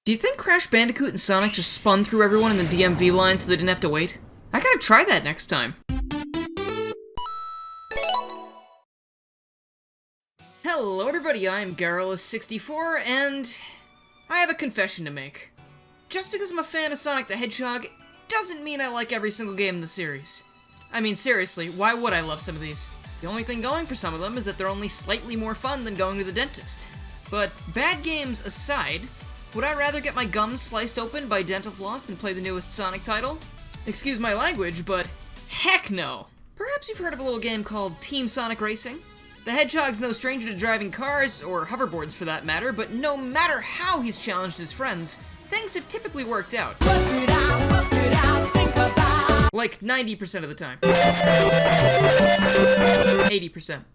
Do you think Crash Bandicoot and Sonic just spun through everyone in the DMV line so they didn't have to wait? I gotta try that next time. Hello everybody, I'm Garrulous64, and I have a confession to make. Just because I'm a fan of Sonic the Hedgehog doesn't mean I like every single game in the series. I mean, seriously, why would I love some of these? The only thing going for some of them is that they're only slightly more fun than going to the dentist. But bad games aside, would I rather get my gums sliced open by dental floss than play the newest Sonic title? Excuse my language, but heck no! Perhaps you've heard of a little game called Team Sonic Racing? The Hedgehog's no stranger to driving cars, or hoverboards for that matter, but no matter how he's challenged his friends, things have typically worked out. Like 90% of the time. 80%.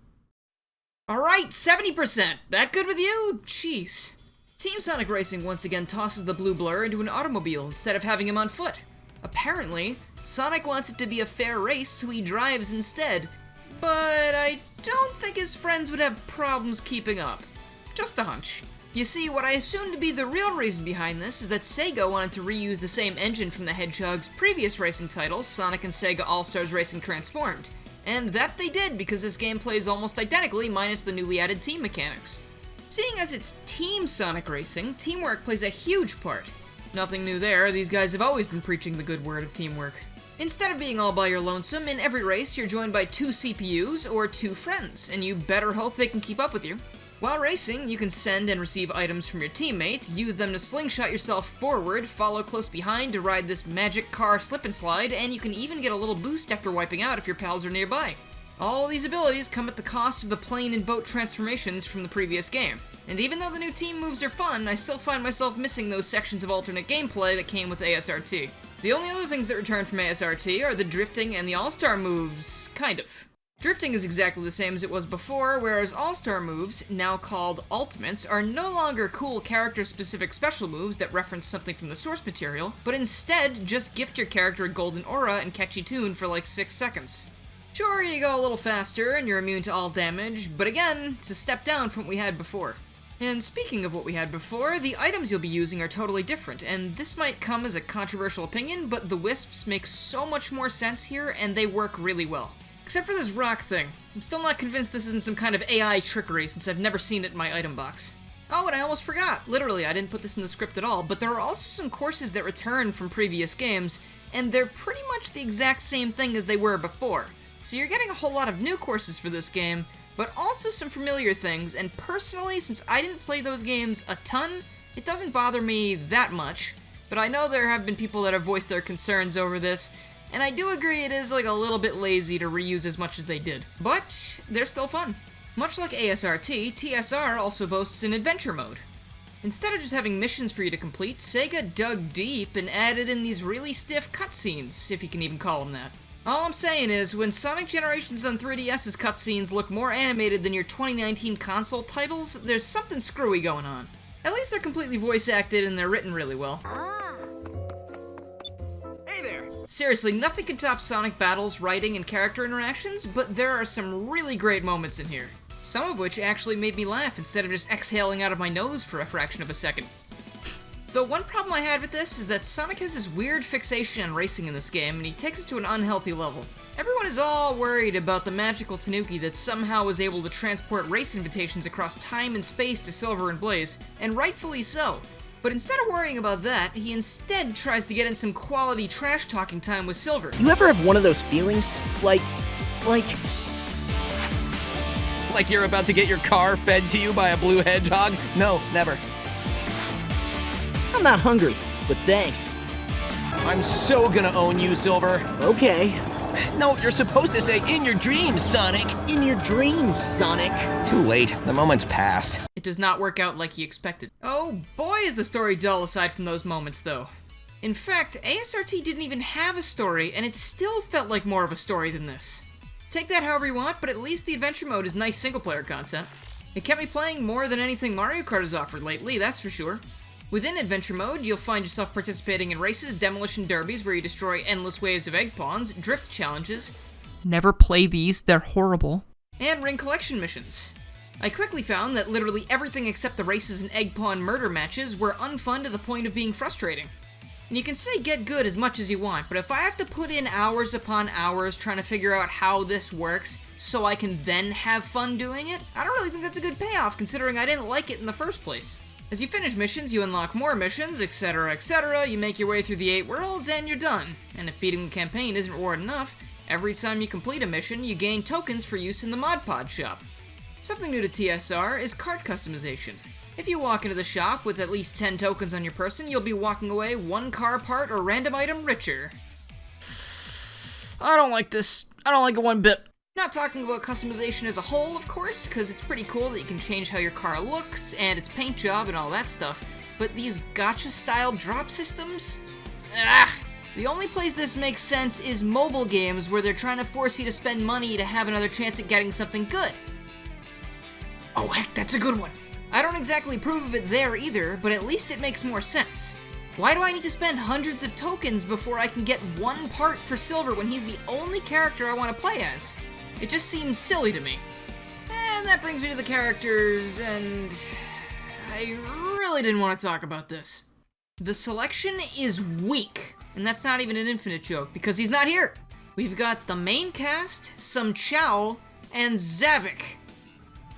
Alright, 70%! That good with you? Jeez. Team Sonic Racing once again tosses the blue blur into an automobile instead of having him on foot. Apparently, Sonic wants it to be a fair race, so he drives instead. But I don't think his friends would have problems keeping up. Just a hunch. You see, what I assume to be the real reason behind this is that Sega wanted to reuse the same engine from the Hedgehog's previous racing titles, Sonic and Sega All-Stars Racing Transformed. And that they did because this game plays almost identically minus the newly added team mechanics. Seeing as it's Team Sonic Racing, teamwork plays a huge part. Nothing new there, these guys have always been preaching the good word of teamwork. Instead of being all by your lonesome, in every race you're joined by 2 CPUs or 2 friends, and you better hope they can keep up with you. While racing, you can send and receive items from your teammates, use them to slingshot yourself forward, follow close behind to ride this magic car slip and slide, and you can even get a little boost after wiping out if your pals are nearby. All of these abilities come at the cost of the plane and boat transformations from the previous game. And even though the new team moves are fun, I still find myself missing those sections of alternate gameplay that came with ASRT. The only other things that return from ASRT are the drifting and the all-star moves, kind of. Drifting is exactly the same as it was before, whereas all-star moves, now called ultimates, are no longer cool character-specific special moves that reference something from the source material, but instead just gift your character a golden aura and catchy tune for like 6 seconds. Sure, you go a little faster and you're immune to all damage, but again, it's a step down from what we had before. And speaking of what we had before, the items you'll be using are totally different, and this might come as a controversial opinion, but the wisps make so much more sense here, and they work really well. Except for this rock thing. I'm still not convinced this isn't some kind of AI trickery since I've never seen it in my item box. Oh, and I almost forgot. Literally, I didn't put this in the script at all, but there are also some courses that return from previous games, and they're pretty much the exact same thing as they were before. So you're getting a whole lot of new courses for this game, but also some familiar things, and personally, since I didn't play those games a ton, it doesn't bother me that much, but I know there have been people that have voiced their concerns over this, and I do agree it is like a little bit lazy to reuse as much as they did, but they're still fun. Much like ASRT, TSR also boasts an adventure mode. Instead of just having missions for you to complete, Sega dug deep and added in these really stiff cutscenes, if you can even call them that. All I'm saying is, when Sonic Generations on 3DS's cutscenes look more animated than your 2019 console titles, there's something screwy going on. At least they're completely voice acted and they're written really well. Hey there! Seriously, nothing can top Sonic battles, writing, and character interactions, but there are some really great moments in here. Some of which actually made me laugh instead of just exhaling out of my nose for a fraction of a second. The one problem I had with this is that Sonic has this weird fixation on racing in this game, and he takes it to an unhealthy level. Everyone is all worried about the magical Tanuki that somehow was able to transport race invitations across time and space to Silver and Blaze, and rightfully so. But instead of worrying about that, he instead tries to get in some quality trash-talking time with Silver. You ever have one of those feelings? Like you're about to get your car fed to you by a blue hedgehog? No, never. I'm not hungry, but thanks. I'm so gonna own you, Silver. Okay. No, you're supposed to say, in your dreams, Sonic. In your dreams, Sonic. Too late. The moment's passed. It does not work out like he expected. Oh boy is the story dull aside from those moments though. In fact, ASRT didn't even have a story, and it still felt like more of a story than this. Take that however you want, but at least the adventure mode is nice single-player content. It kept me playing more than anything Mario Kart has offered lately, that's for sure. Within adventure mode, you'll find yourself participating in races, demolition derbies where you destroy endless waves of egg pawns, drift challenges. Never play these, they're horrible. And ring collection missions. I quickly found that literally everything except the races and egg pawn murder matches were unfun to the point of being frustrating. And you can say get good as much as you want, but if I have to put in hours upon hours trying to figure out how this works so I can then have fun doing it, I don't really think that's a good payoff considering I didn't like it in the first place. As you finish missions, you unlock more missions, etc, etc, you make your way through the 8 worlds, and you're done. And if beating the campaign isn't reward enough, every time you complete a mission, you gain tokens for use in the Mod Pod shop. Something new to TSR is cart customization. If you walk into the shop with at least 10 tokens on your person, you'll be walking away one car part or random item richer. I don't like this. I don't like it one bit. Not talking about customization as a whole, of course, because it's pretty cool that you can change how your car looks and its paint job and all that stuff, but these gacha-style drop systems? The only place this makes sense is mobile games where they're trying to force you to spend money to have another chance at getting something good. Oh heck, that's a good one! I don't exactly approve of it there either, but at least it makes more sense. Why do I need to spend hundreds of tokens before I can get one part for silver when he's the only character I want to play as? It just seems silly to me. And that brings me to the characters, and I really didn't want to talk about this. The selection is weak, and that's not even an Infinite joke, because he's not here. We've got the main cast, some Chow, and Zavik.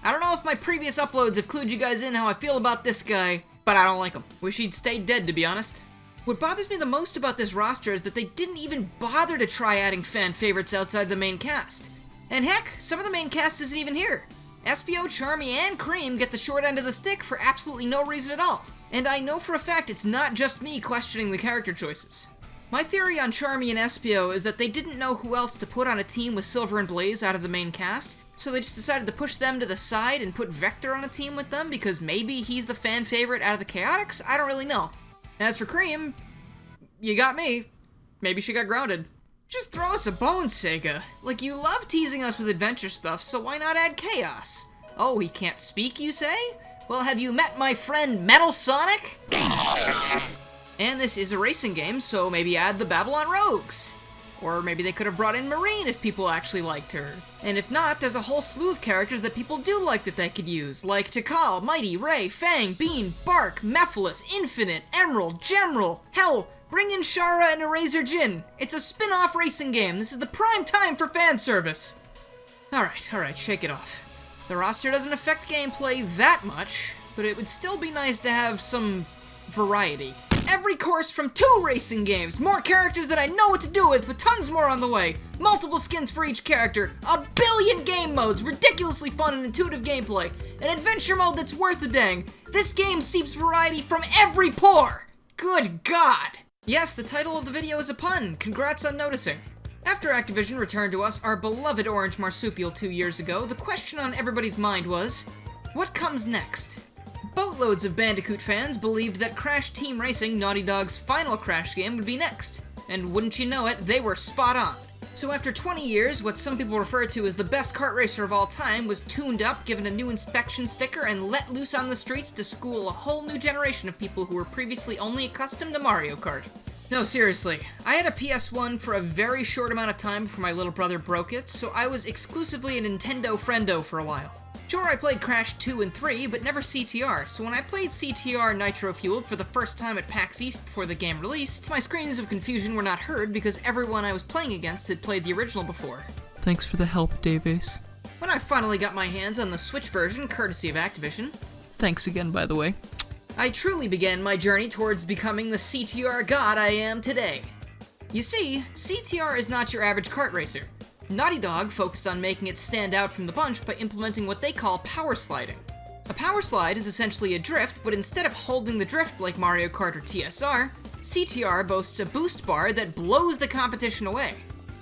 I don't know if my previous uploads have clued you guys in how I feel about this guy, but I don't like him. Wish he'd stayed dead, to be honest. What bothers me the most about this roster is that they didn't even bother to try adding fan favorites outside the main cast. And heck, some of the main cast isn't even here. SPO, Charmy, and Cream get the short end of the stick for absolutely no reason at all. And I know for a fact it's not just me questioning the character choices. My theory on Charmy and SPO is that they didn't know who else to put on a team with Silver and Blaze out of the main cast, so they just decided to push them to the side and put Vector on a team with them because maybe he's the fan favorite out of the Chaotix? I don't really know. As for Cream, you got me. Maybe she got grounded. Just throw us a bone, Sega. Like, you love teasing us with adventure stuff, so why not add chaos? Oh, he can't speak, you say? Well, have you met my friend Metal Sonic? And this is a racing game, so maybe add the Babylon Rogues. Or maybe they could have brought in Marine if people actually liked her. And if not, there's a whole slew of characters that people do like that they could use, like Tikal, Mighty, Ray, Fang, Bean, Bark, Mephiles, Infinite, Emerald, Gemral, hell, bring in Shara and Eraser Jin. It's a spin-off racing game. This is the prime time for fan service. Alright, shake it off. The roster doesn't affect gameplay that much, but it would still be nice to have some variety. Every course from 2 racing games, more characters that I know what to do with tons more on the way, multiple skins for each character, a billion game modes, ridiculously fun and intuitive gameplay, an adventure mode that's worth a dang. This game seeps variety from every pore. Good God. Yes, the title of the video is a pun. Congrats on noticing. After Activision returned to us our beloved orange marsupial 2 years ago, the question on everybody's mind was, what comes next? Boatloads of Bandicoot fans believed that Crash Team Racing, Naughty Dog's final Crash game, would be next. And wouldn't you know it, they were spot on. So after 20 years, what some people refer to as the best kart racer of all time was tuned up, given a new inspection sticker, and let loose on the streets to school a whole new generation of people who were previously only accustomed to Mario Kart. No, seriously, I had a PS1 for a very short amount of time before my little brother broke it, so I was exclusively a Nintendo friendo for a while. Sure, I played Crash 2 and 3, but never CTR, so when I played CTR Nitro Fueled for the first time at PAX East before the game released, my screams of confusion were not heard because everyone I was playing against had played the original before. Thanks for the help, Davies. When I finally got my hands on the Switch version, courtesy of Activision, Thanks again, by the way. I truly began my journey towards becoming the CTR god I am today. You see, CTR is not your average kart racer. Naughty Dog focused on making it stand out from the bunch by implementing what they call power sliding. A power slide is essentially a drift, but instead of holding the drift like Mario Kart or TSR, CTR boasts a boost bar that blows the competition away.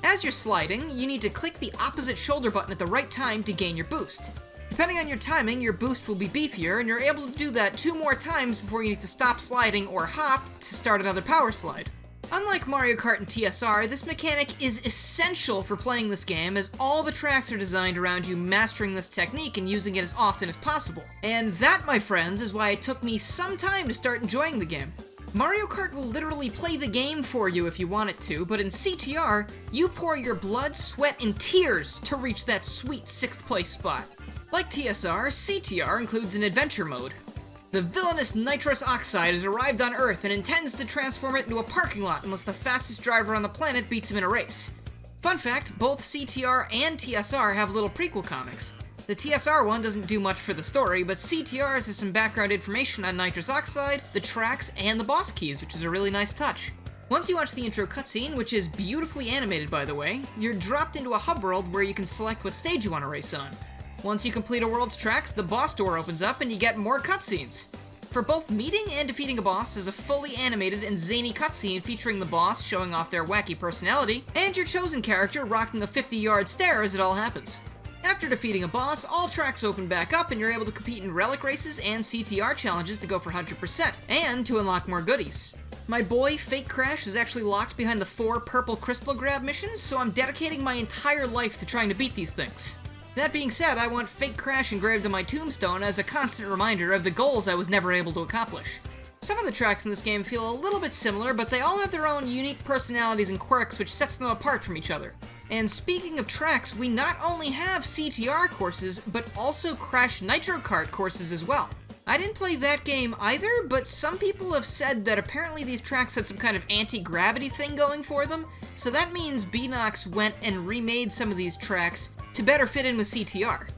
As you're sliding, you need to click the opposite shoulder button at the right time to gain your boost. Depending on your timing, your boost will be beefier, and you're able to do that 2 more times before you need to stop sliding or hop to start another power slide. Unlike Mario Kart and TSR, this mechanic is essential for playing this game, as all the tracks are designed around you mastering this technique and using it as often as possible. And that, my friends, is why it took me some time to start enjoying the game. Mario Kart will literally play the game for you if you want it to, but in CTR, you pour your blood, sweat, and tears to reach that sweet 6th place spot. Like TSR, CTR includes an adventure mode. The villainous nitrous oxide has arrived on Earth and intends to transform it into a parking lot unless the fastest driver on the planet beats him in a race. Fun fact, both CTR and TSR have little prequel comics. The TSR one doesn't do much for the story, but CTR has some background information on nitrous oxide, the tracks, and the boss keys, which is a really nice touch. Once you watch the intro cutscene, which is beautifully animated by the way, you're dropped into a hub world where you can select what stage you want to race on. Once you complete a world's tracks, the boss door opens up and you get more cutscenes. For both meeting and defeating a boss is a fully animated and zany cutscene featuring the boss showing off their wacky personality, and your chosen character rocking a 50-yard stare as it all happens. After defeating a boss, all tracks open back up and you're able to compete in relic races and CTR challenges to go for 100%, and to unlock more goodies. My boy, Fake Crash, is actually locked behind the 4 purple crystal grab missions, so I'm dedicating my entire life to trying to beat these things. That being said, I want Fake Crash engraved on my tombstone as a constant reminder of the goals I was never able to accomplish. Some of the tracks in this game feel a little bit similar, but they all have their own unique personalities and quirks which sets them apart from each other. And speaking of tracks, we not only have CTR courses, but also Crash Nitro Kart courses as well. I didn't play that game either, but some people have said that apparently these tracks had some kind of anti-gravity thing going for them, so that means Beanox went and remade some of these tracks to better fit in with CTR.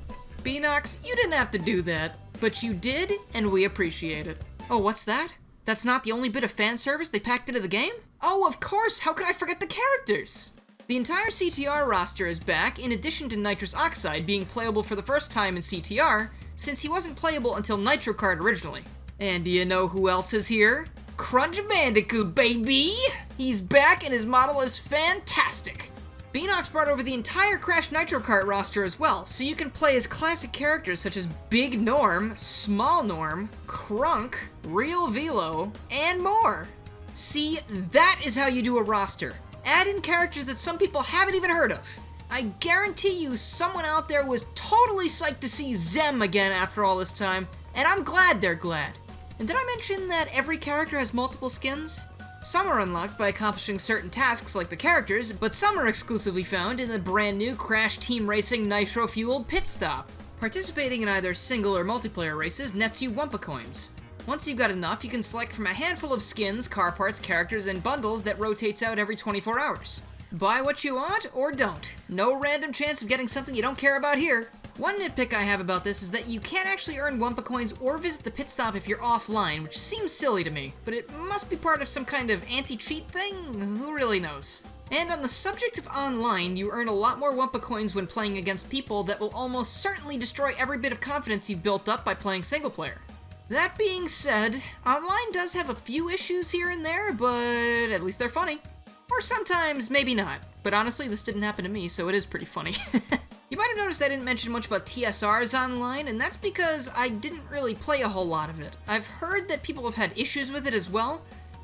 Beanox, you didn't have to do that, but you did, and we appreciate it. Oh, what's that? That's not the only bit of fan service they packed into the game? Oh, of course, how could I forget the characters? The entire CTR roster is back, in addition to Nitrous Oxide being playable for the first time in CTR, since he wasn't playable until Nitro Kart originally. And do you know who else is here? Crunch Bandicoot, baby! He's back and his model is fantastic! Beanox brought over the entire Crash Nitro Kart roster as well, so you can play as classic characters such as Big Norm, Small Norm, Crunk, Real Velo, and more. See, that is how you do a roster. Add in characters that some people haven't even heard of. I guarantee you someone out there was totally psyched to see Zem again after all this time, and I'm glad they're glad. And did I mention that every character has multiple skins? Some are unlocked by accomplishing certain tasks like the characters, but some are exclusively found in the brand new Crash Team Racing Nitro-fueled Pit Stop. Participating in either single or multiplayer races nets you Wumpa coins. Once you've got enough, you can select from a handful of skins, car parts, characters, and bundles that rotates out every 24 hours. Buy what you want, or don't. No random chance of getting something you don't care about here. One nitpick I have about this is that you can't actually earn Wumpa coins or visit the pit stop if you're offline, which seems silly to me, but it must be part of some kind of anti-cheat thing? Who really knows? And on the subject of online, you earn a lot more Wumpa coins when playing against people that will almost certainly destroy every bit of confidence you've built up by playing single player. That being said, online does have a few issues here and there, but at least they're funny. Or sometimes, maybe not. But honestly, this didn't happen to me, so it is pretty funny. You might have noticed I didn't mention much about TSRs online, and that's because I didn't really play a whole lot of it. I've heard that people have had issues with it as well,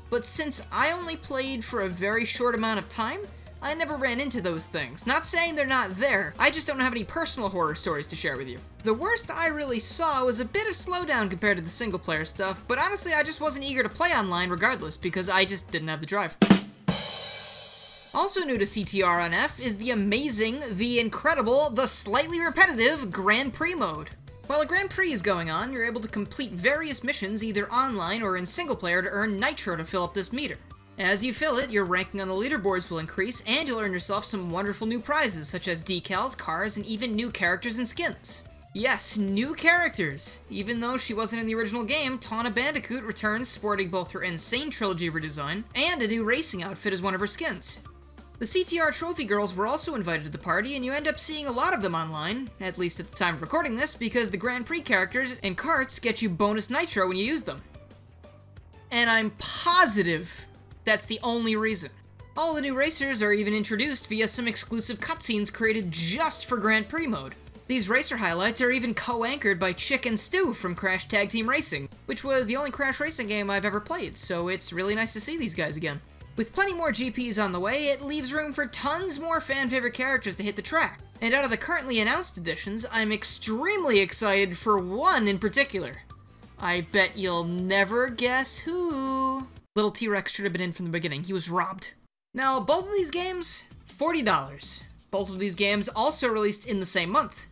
but since I only played for a very short amount of time, I never ran into those things. Not saying they're not there, I just don't have any personal horror stories to share with you. The worst I really saw was a bit of slowdown compared to the single player stuff, but honestly I just wasn't eager to play online regardless because I just didn't have the drive. Also new to CTR on F is the amazing, the incredible, the slightly repetitive Grand Prix mode. While a Grand Prix is going on, you're able to complete various missions either online or in single player to earn nitro to fill up this meter. As you fill it, your ranking on the leaderboards will increase, and you'll earn yourself some wonderful new prizes, such as decals, cars, and even new characters and skins. Yes, new characters! Even though she wasn't in the original game, Tawna Bandicoot returns sporting both her Insane Trilogy redesign and a new racing outfit as one of her skins. The CTR Trophy Girls were also invited to the party, and you end up seeing a lot of them online, at least at the time of recording this, because the Grand Prix characters and carts get you bonus nitro when you use them. And I'm positive that's the only reason. All the new racers are even introduced via some exclusive cutscenes created just for Grand Prix mode. These racer highlights are even co-anchored by Chick and Stu from Crash Tag Team Racing, which was the only Crash racing game I've ever played, so it's really nice to see these guys again. With plenty more GPs on the way, it leaves room for tons more fan-favorite characters to hit the track. And out of the currently announced additions, I'm extremely excited for one in particular. I bet you'll never guess who. Little T-Rex should have been in from the beginning. He was robbed. Now, both of these games, $40. Both of these games also released in the same month.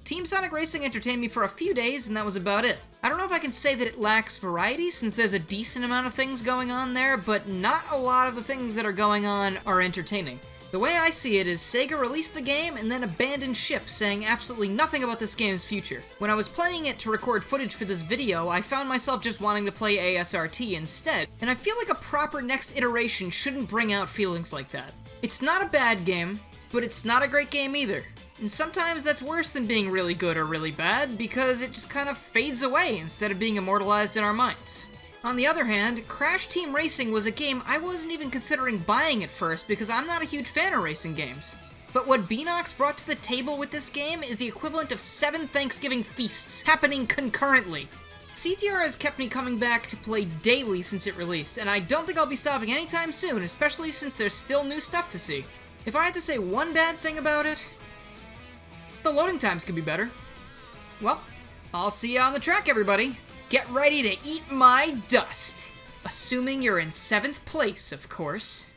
Team Sonic Racing entertained me for a few days, and that was about it. I don't know if I can say that it lacks variety, since there's a decent amount of things going on there, but not a lot of the things that are going on are entertaining. The way I see it is Sega released the game and then abandoned ship, saying absolutely nothing about this game's future. When I was playing it to record footage for this video, I found myself just wanting to play ASRT instead, and I feel like a proper next iteration shouldn't bring out feelings like that. It's not a bad game, but it's not a great game either. And sometimes that's worse than being really good or really bad, because it just kind of fades away instead of being immortalized in our minds. On the other hand, Crash Team Racing was a game I wasn't even considering buying at first because I'm not a huge fan of racing games. But what Beanox brought to the table with this game is the equivalent of 7 Thanksgiving feasts happening concurrently. CTR has kept me coming back to play daily since it released, and I don't think I'll be stopping anytime soon, especially since there's still new stuff to see. If I had to say one bad thing about it, the loading times could be better. Well, I'll see you on the track, everybody. Get ready to eat my dust. Assuming you're in 7th place, of course.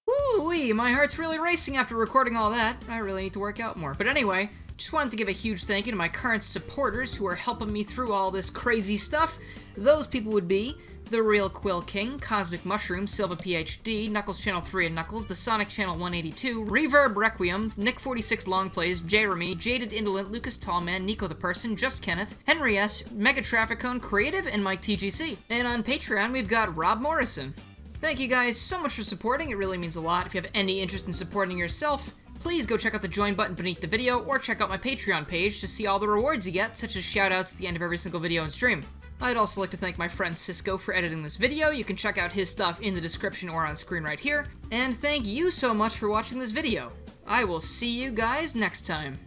Woo-wee, my heart's really racing after recording all that. I really need to work out more. But anyway, just wanted to give a huge thank you to my current supporters who are helping me through all this crazy stuff. Those people would be The Real Quill King, Cosmic Mushroom, Silva PhD, Knuckles Channel 3 and Knuckles, The Sonic Channel 182, Reverb Requiem, Nick46 Long Plays, Jeremy, Jaded Indolent, Lucas Tallman, Nico the Person, Just Kenneth, Henry S, Mega Traffic Cone Creative, and Mike TGC. And on Patreon, we've got Rob Morrison. Thank you guys so much for supporting, it really means a lot. If you have any interest in supporting yourself, please go check out the join button beneath the video, or check out my Patreon page to see all the rewards you get, such as shoutouts at the end of every single video and stream. I'd also like to thank my friend Cisco for editing this video. You can check out his stuff in the description or on screen right here. And thank you so much for watching this video. I will see you guys next time.